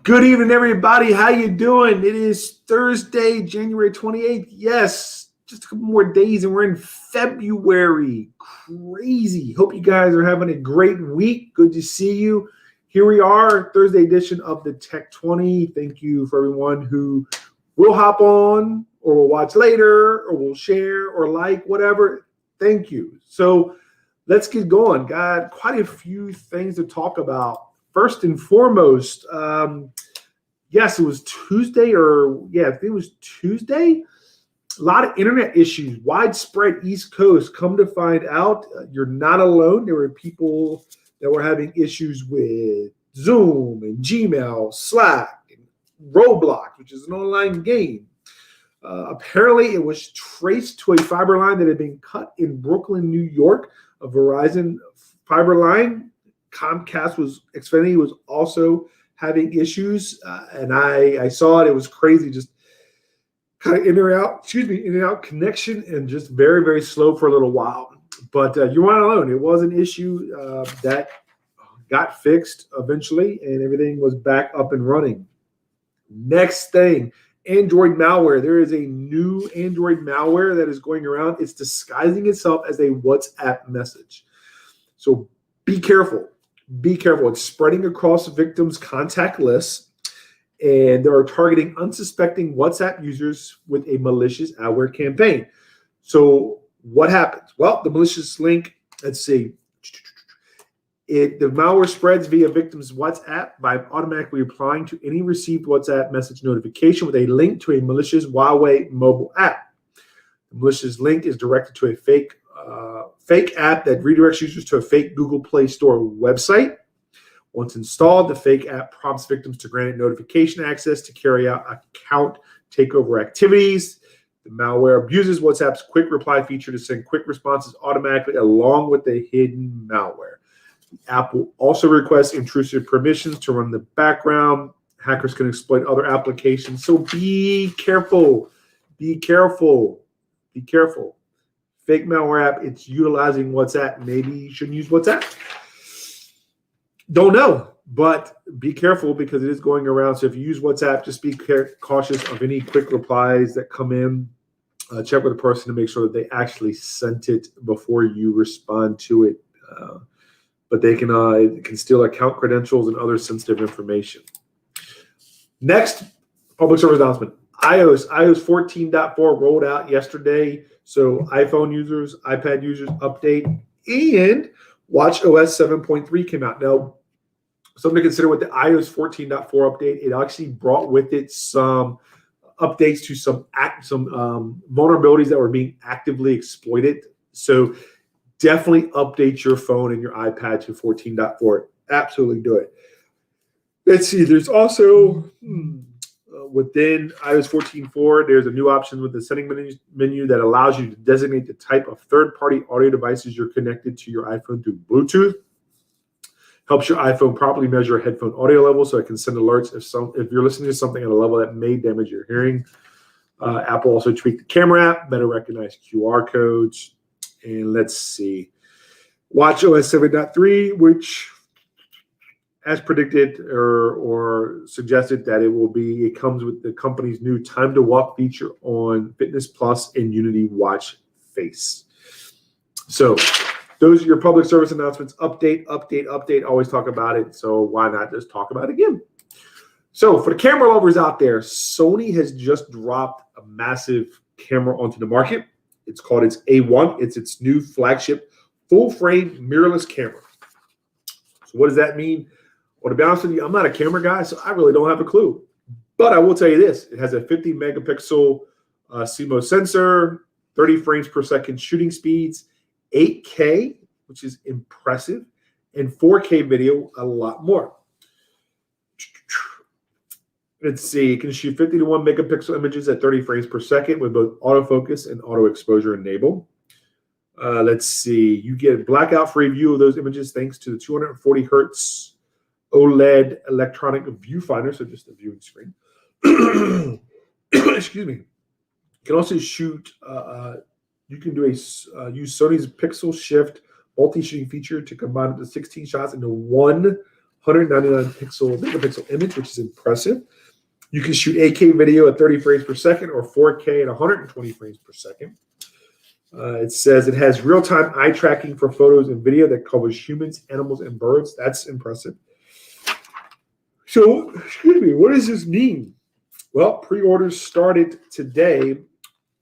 Good evening, everybody. How you doing? It is Thursday, January 28th. Yes, just a couple more days and we're in February. Crazy. Hope you guys are having a great week. Good to see you. Here we are, Thursday edition of the Tech 20. Thank you for everyone who will hop on or will watch later or will share or like, whatever. Thank you. So let's get going. Got quite a few things to talk about. First and foremost, yes, it was Tuesday, I think it was Tuesday. A lot of internet issues, widespread East Coast. Come to find out, you're not alone. There were people that were having issues with Zoom and Gmail, Slack, and Roblox, which is an online game. Apparently, it was traced to a fiber line that had been cut in Brooklyn, New York, a Verizon fiber line. Xfinity was also having issues, and I saw it. It was crazy, just kind of in and out connection, and just very, very slow for a little while. But you weren't alone. It was an issue that got fixed eventually, and everything was back up and running. Next thing, Android malware. There is a new Android malware that is going around. It's disguising itself as a WhatsApp message. So be careful. Be careful. It's spreading across victims' contact lists, and they are targeting unsuspecting WhatsApp users with a malicious adware campaign. So what happens? Well, the malicious link, let's see. The malware spreads via victims' WhatsApp by automatically replying to any received WhatsApp message notification with a link to a malicious Huawei mobile app. The malicious link is directed to a fake app that redirects users to a fake Google Play Store website. Once installed, the fake app prompts victims to grant it notification access to carry out account takeover activities. The malware abuses WhatsApp's quick reply feature to send quick responses automatically along with the hidden malware. The app will also request intrusive permissions to run in the background. Hackers can exploit other applications, so be careful. Be careful. Be careful. Fake malware app, it's utilizing WhatsApp. Maybe you shouldn't use WhatsApp. Don't know, but be careful because it is going around. So if you use WhatsApp, just be cautious of any quick replies that come in. Check with the person to make sure that they actually sent it before you respond to it. But they can steal account credentials and other sensitive information. Next, public service announcement. iOS 14.4 rolled out yesterday. So iPhone users, iPad users update, and watchOS 7.3 came out. Now, something to consider with the iOS 14.4 update, it actually brought with it some updates to some vulnerabilities that were being actively exploited. So definitely update your phone and your iPad to 14.4. Absolutely do it. Let's see. There's also within iOS 14.4, there's a new option with the setting menu that allows you to designate the type of third-party audio devices you're connected to your iPhone through Bluetooth. Helps your iPhone properly measure headphone audio level so it can send alerts if you're listening to something at a level that may damage your hearing. Apple also tweaked the camera app, better recognize QR codes. And let's see. watchOS 7.3, which as predicted or suggested that it comes with the company's new Time to Walk feature on Fitness Plus and Unity Watch Face. So those are your public service announcements. Update. Always talk about it. So why not just talk about it again? So for the camera lovers out there, Sony has just dropped a massive camera onto the market. It's called its A1. It's its new flagship full-frame mirrorless camera. So what does that mean? Well, to be honest with you, I'm not a camera guy, so I really don't have a clue. But I will tell you this. It has a 50-megapixel CMOS sensor, 30 frames per second shooting speeds, 8K, which is impressive, and 4K video, a lot more. Let's see. It can shoot 50 to 1 megapixel images at 30 frames per second with both autofocus and auto exposure enabled. Let's see. You get blackout-free view of those images thanks to the 240 hertz OLED electronic viewfinder, so just a viewing screen. Excuse me. You can also shoot. You can use Sony's Pixel Shift multi-shooting feature to combine up to 16 shots into one 199 megapixel image, which is impressive. You can shoot 8K video at 30 frames per second or 4K at 120 frames per second. It says it has real-time eye tracking for photos and video that covers humans, animals, and birds. That's impressive. So, excuse me, what does this mean? Well, pre-orders started today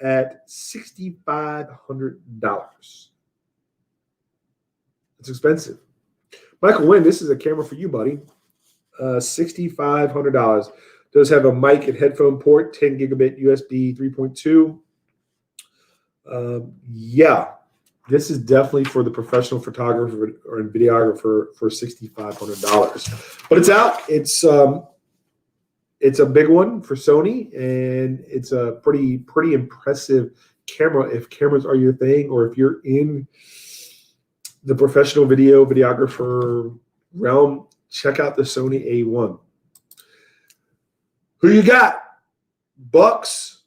at $6,500. It's expensive. Michael Wynn, this is a camera for you, buddy. $6,500. Does have a mic and headphone port, 10 gigabit USB 3.2. Yeah, this is definitely for the professional photographer or videographer for $6,500. But it's out. It's a big one for Sony, and it's a pretty impressive camera if cameras are your thing, or if you're in the professional videographer realm. Check out the Sony A1. Who you got? Bucs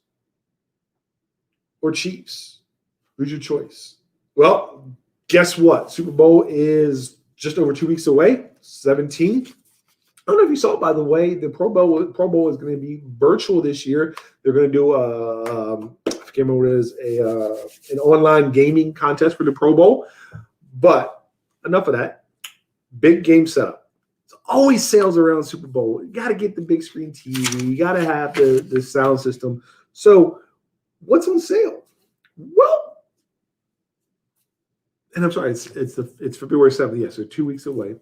or Chiefs? Who's your choice? Well, guess what? Super Bowl is just over 2 weeks away, 17th. I don't know if you saw it, by the way. The Pro Bowl is going to be virtual this year. They're going to do I can't remember what it is, an online gaming contest for the Pro Bowl. But enough of that. Big game setup. There's always sales around Super Bowl. You got to get the big screen TV. You got to have the sound system. So what's on sale? Well, and I'm sorry, it's February 7th. Yeah, so 2 weeks away.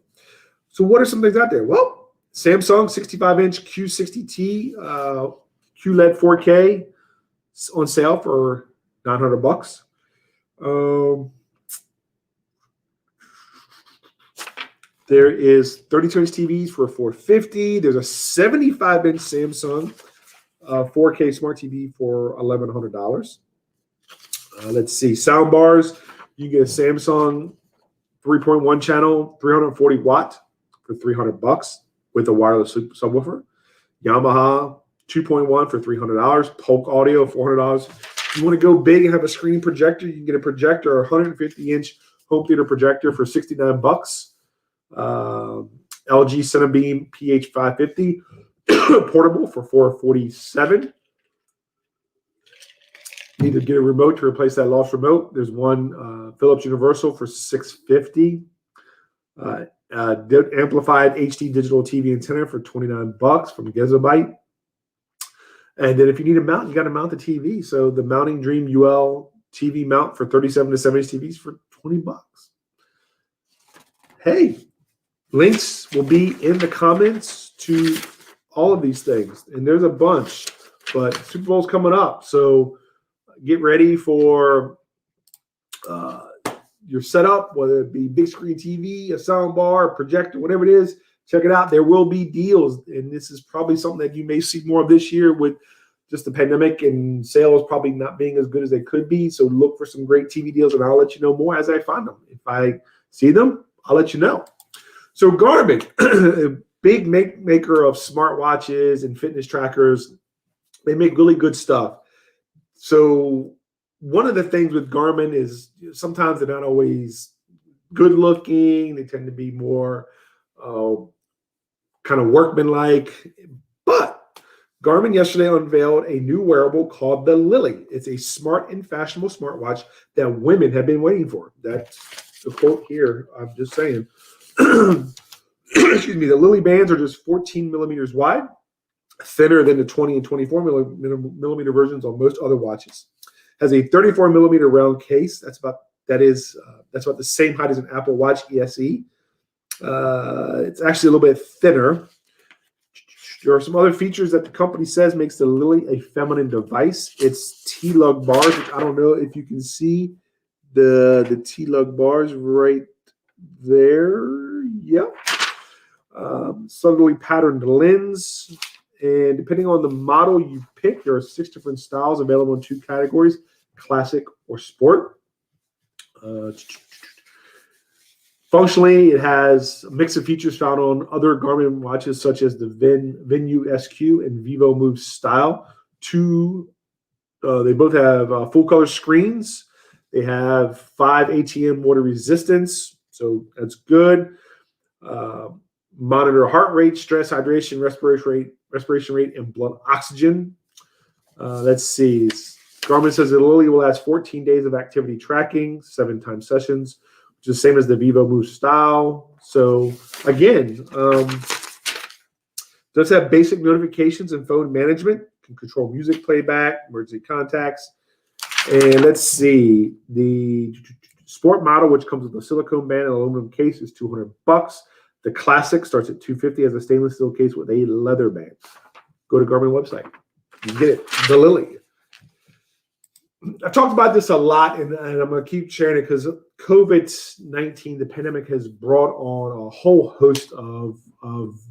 So what are some things out there? Well, Samsung 65-inch Q60T QLED 4K on sale for $900. There is 32-inch TVs for $450. There's a 75-inch Samsung 4K smart TV for $1,100. Let's see, sound bars. You get a Samsung 3.1 channel, 340 watt for $300 with a wireless subwoofer. Yamaha 2.1 for $300. Polk Audio $400. You want to go big and have a screen projector? You can get a projector, a 150-inch home theater projector for $69. LG Cinebeam PH550 portable for $447. Need to get a remote to replace that lost remote. There's one Philips Universal for $650. Amplified HD digital TV antenna for $29 from Gigabyte. And then if you need a mount, you got to mount the TV. So the Mounting Dream UL TV mount for 37 to 70 TVs for $20. Hey, links will be in the comments to all of these things. And there's a bunch, but Super Bowl's coming up. So get ready for your setup, whether it be big screen TV, a sound bar, a projector, whatever it is. Check it out. There will be deals, and this is probably something that you may see more of this year with just the pandemic and sales probably not being as good as they could be. So look for some great TV deals, and I'll let you know more as I find them. If I see them, I'll let you know. So Garmin, a big maker of smartwatches and fitness trackers, they make really good stuff. So one of the things with Garmin is sometimes they're not always good looking. They tend to be more kind of workmanlike. But Garmin yesterday unveiled a new wearable called the Lily. It's a smart and fashionable smartwatch that women have been waiting for. That's the quote here. I'm just saying. Excuse me. The Lily bands are just 14 millimeters wide, thinner than the 20 and 24 millimeter versions on most other watches. Has a 34 millimeter round case. That's about the same height as an Apple Watch ESE. It's actually a little bit thinner. There are some other features that the company says makes the Lily a feminine device. It's T-lug bars, which I don't know if you can see the T-lug bars right there. Yep. Subtly patterned lens. And depending on the model you pick, there are 6 different styles available in 2 categories, classic or sport. Functionally, it has a mix of features found on other Garmin watches, such as the Venue SQ and Vivo Move Style. They both have full-color screens. They have 5 ATM water resistance, so that's good. monitor heart rate, stress, hydration, respiration rate, and blood oxygen. Let's see. Garmin says the Lily will last 14 days of activity tracking, 7-time sessions, which is the same as the Vivo Move style. So again, does have basic notifications and phone management, can control music playback, emergency contacts. And let's see, the sport model, which comes with a silicone band and aluminum case, is $200. The Classic starts at $250 as a stainless steel case with a leather band. Go to Garmin website. You get it. The Lily. I've talked about this a lot, and I'm going to keep sharing it because COVID-19, the pandemic, has brought on a whole host of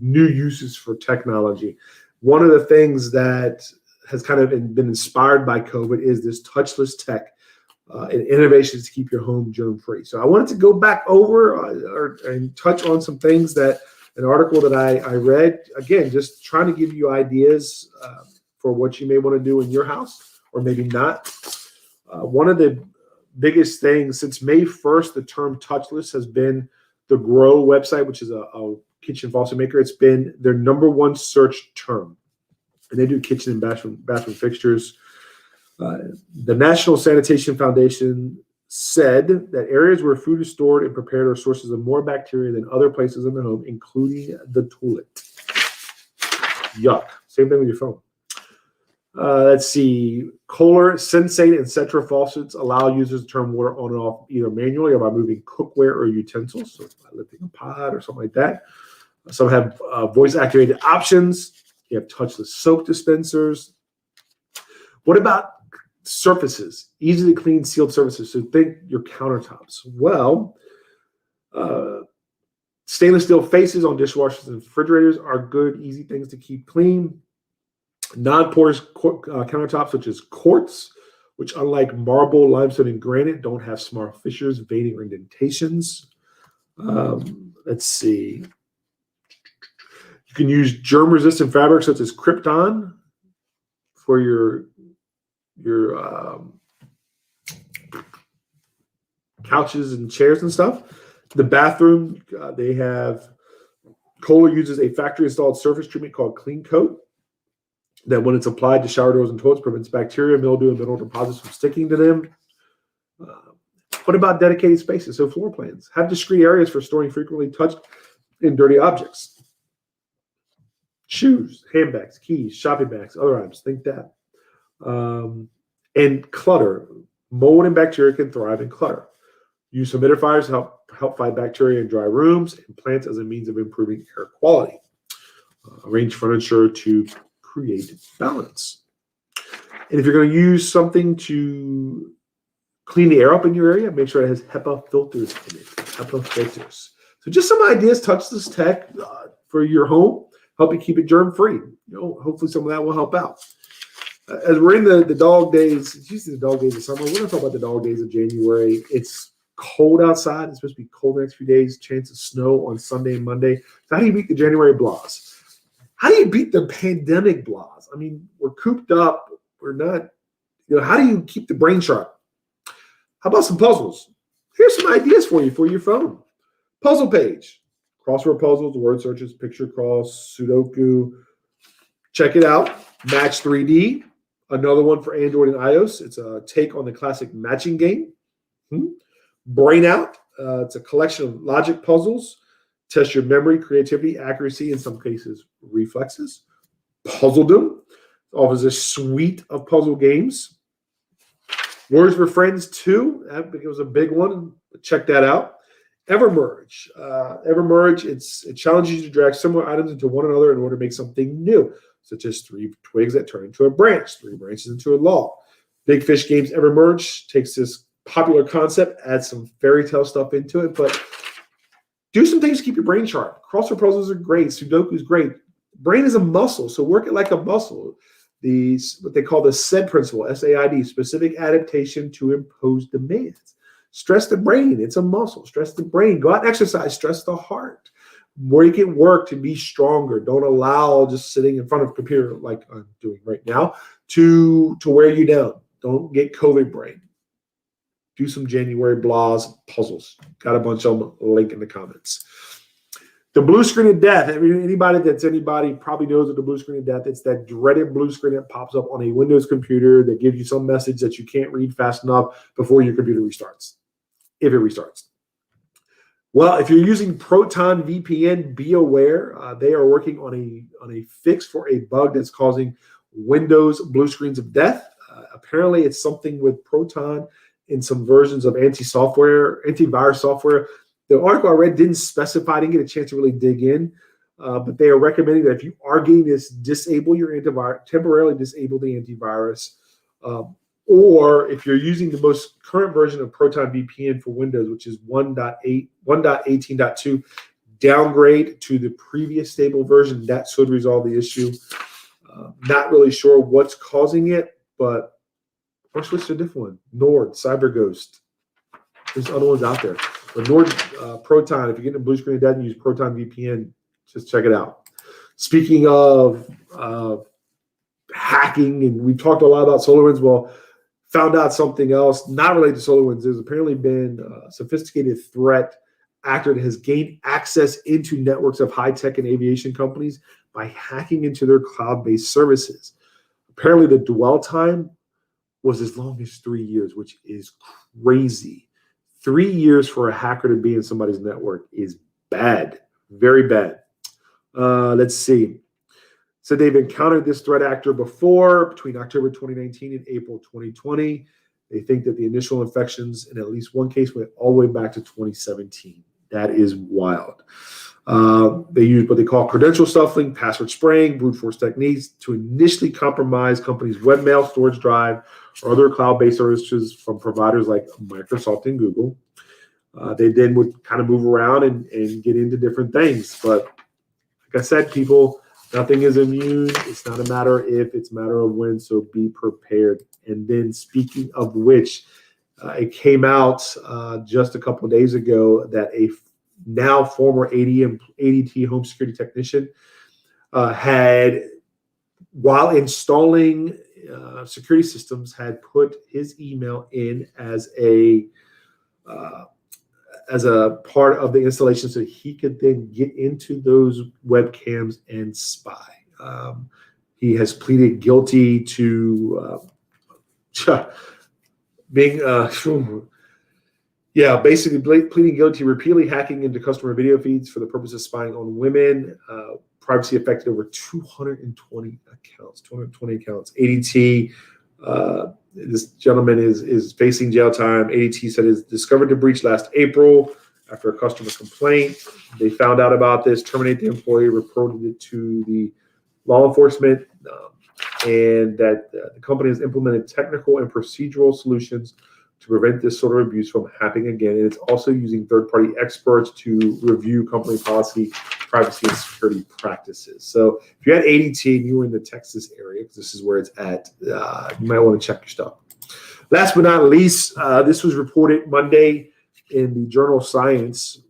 new uses for technology. One of the things that has kind of been inspired by COVID is this touchless tech and innovations to keep your home germ-free. So I wanted to go back over and touch on some things that an article that I read, again, just trying to give you ideas for what you may want to do in your house or maybe not. One of the biggest things since May 1st, the term touchless has been the Grow website, which is a kitchen faucet maker. It's been their #1 search term. And they do kitchen and bathroom fixtures. The National Sanitation Foundation said that areas where food is stored and prepared are sources of more bacteria than other places in the home, including the toilet. Yuck. Same thing with your phone. Let's see. Kohler, Sensate, and Cetra faucets allow users to turn water on and off either manually or by moving cookware or utensils, so by lifting a pot or something like that. Some have voice-activated options. You have touchless soap dispensers. What about surfaces? Easy to clean, sealed surfaces. So think your countertops. Well, stainless steel faces on dishwashers and refrigerators are good, easy things to keep clean. Non-porous countertops such as quartz, which unlike marble, limestone, and granite, don't have smart fissures, veining, or indentations. Let's see. You can use germ-resistant fabrics such as Krypton for your couches and chairs and stuff. The bathroom, they have Kohler uses a factory-installed surface treatment called Clean Coat that when it's applied to shower doors and toilets prevents bacteria, mildew, and mineral deposits from sticking to them. What about dedicated spaces? So floor plans. Have discrete areas for storing frequently touched and dirty objects. Shoes, handbags, keys, shopping bags, other items. Think that. And clutter. Mold and bacteria can thrive in clutter. Use humidifiers to help fight bacteria in dry rooms and plants as a means of improving air quality. Arrange furniture to create balance. And if you're going to use something to clean the air up in your area, make sure it has HEPA filters in it. HEPA filters. So just some ideas, touchless tech for your home, help you keep it germ-free. Hopefully some of that will help out. As we're in the dog days, it's usually the dog days of summer. We're going to talk about the dog days of January. It's cold outside. It's supposed to be cold the next few days. Chance of snow on Sunday and Monday. So how do you beat the January blahs? How do you beat the pandemic blahs? I mean, we're cooped up. We're not, how do you keep the brain sharp? How about some puzzles? Here's some ideas for you for your phone. Puzzle page. Crossword puzzles, word searches, picture cross, Sudoku. Check it out. Match 3D. Another one for Android and iOS. It's a take on the classic matching game. Brain Out. It's a collection of logic puzzles. Test your memory, creativity, accuracy, in some cases, reflexes. Puzzledom offers a suite of puzzle games. Words for Friends 2. That was a big one. Check that out. Evermerge. Evermerge, it challenges you to drag similar items into one another in order to make something new, such as 3 twigs that turn into a branch, 3 branches into a log. Big Fish Games Evermerge takes this popular concept, adds some fairy tale stuff into it, but do some things to keep your brain sharp. Crossword puzzles are great. Sudoku is great. Brain is a muscle, so work it like a muscle. What they call the SAID principle, SAID, specific adaptation to imposed demands. Stress the brain. It's a muscle. Stress the brain. Go out and exercise. Stress the heart. Make it work to be stronger. Don't allow just sitting in front of a computer like I'm doing right now to wear you down. Don't get COVID brain. Do some January blahs puzzles. Got a bunch of them. Link in the comments. The blue screen of death. Anybody probably knows what the blue screen of death. It's that dreaded blue screen that pops up on a Windows computer that gives you some message that you can't read fast enough before your computer restarts, if it restarts. Well, if you're using Proton VPN, be aware they are working on a fix for a bug that's causing Windows blue screens of death. Apparently, it's something with Proton in some versions of antivirus software. The article I read didn't specify, didn't get a chance to really dig in, but they are recommending that if you are getting this, disable your antivirus, temporarily disable the antivirus, or if you're using the most current version of Proton VPN for Windows, which is 1.18.2, downgrade to the previous stable version. That should resolve the issue. Not really sure what's causing it, but I'll switch to a different one. Nord, CyberGhost. There's other ones out there. But Nord Proton, if you're getting a blue screen of death and use Proton VPN, just check it out. Speaking of hacking, and we talked a lot about SolarWinds, well, found out something else not related to SolarWinds. There's apparently been a sophisticated threat actor that has gained access into networks of high-tech and aviation companies by hacking into their cloud-based services. Apparently, the dwell time was as long as 3 years, which is crazy. 3 years for a hacker to be in somebody's network is bad, very bad. Let's see. So they've encountered this threat actor before between October 2019 and April 2020. They think that the initial infections in at least one case went all the way back to 2017. That is wild. They use what they call credential stuffing, password spraying, brute force techniques to initially compromise companies' webmail, storage drive, or other cloud-based services from providers like Microsoft and Google. They then would kind of move around and get into different things. But like I said, people, nothing is immune. It's not a matter if, it's a matter of when, so be prepared. And then speaking of which, it came out just a couple of days ago that a now former ADT home security technician had, while installing security systems, had put his email in as a part of the installation so he could then get into those webcams and spy. He has pleaded guilty to being basically pleading guilty, repeatedly hacking into customer video feeds for the purpose of spying on women. Privacy affected over 220 accounts. ADT, this gentleman is facing jail time. ADT said is discovered the breach last April after a customer complaint. They found out about this, terminated the employee, reported it to the law enforcement, and that the company has implemented technical and procedural solutions to prevent this sort of abuse from happening again. And it's also using third-party experts to review company policy, privacy, and security practices. So if you had ADT and you were in the Texas area, because this is where it's at, you might want to check your stuff. Last but not least, this was reported Monday in the journal Science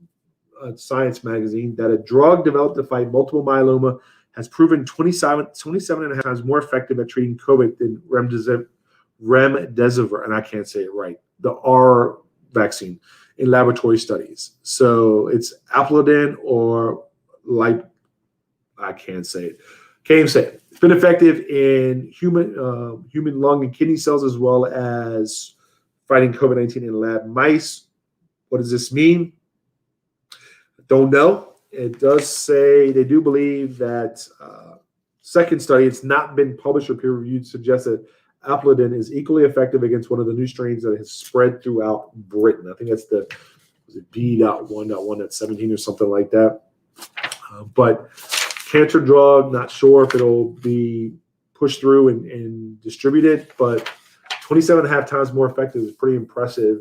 magazine, that a drug developed to fight multiple myeloma has proven 27 and a half times more effective at treating COVID than remdesivir, and I can't say it right, the R vaccine, in laboratory studies. So it's Aplodin or I can't say it. Can't even say it. It's been effective in human lung and kidney cells, as well as fighting COVID-19 in lab mice. What does this mean? Don't know. It does say they do believe that second study, it's not been published or peer-reviewed, suggests that Aplodin is equally effective against one of the new strains that has spread throughout Britain. I think that's the B.1.1.17 or something like that. But cancer drug, not sure if it'll be pushed through and distributed, but 27 and a half times more effective is pretty impressive.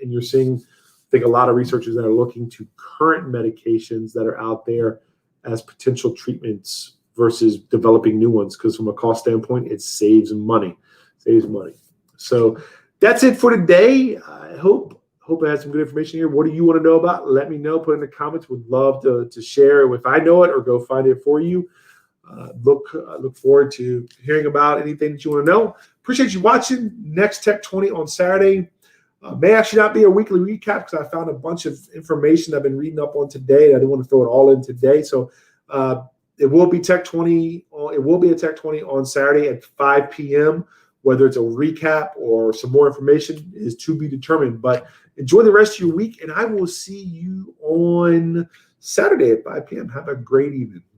And you're seeing, I think, a lot of researchers that are looking to current medications that are out there as potential treatments versus developing new ones, because from a cost standpoint, it saves money. So that's it for today. I hope I had some good information here. What do you want to know about? Let me know. Put in the comments. Would love to share if I know it or go find it for you. Look forward to hearing about anything that you want to know. Appreciate you watching. Next Tech 20 on Saturday. May actually not be a weekly recap because I found a bunch of information I've been reading up on today. I didn't want to throw it all in today. So it will be Tech 20. It will be a Tech 20 on Saturday at 5 p.m. Whether it's a recap or some more information is to be determined. But enjoy the rest of your week, and I will see you on Saturday at 5 p.m. Have a great evening.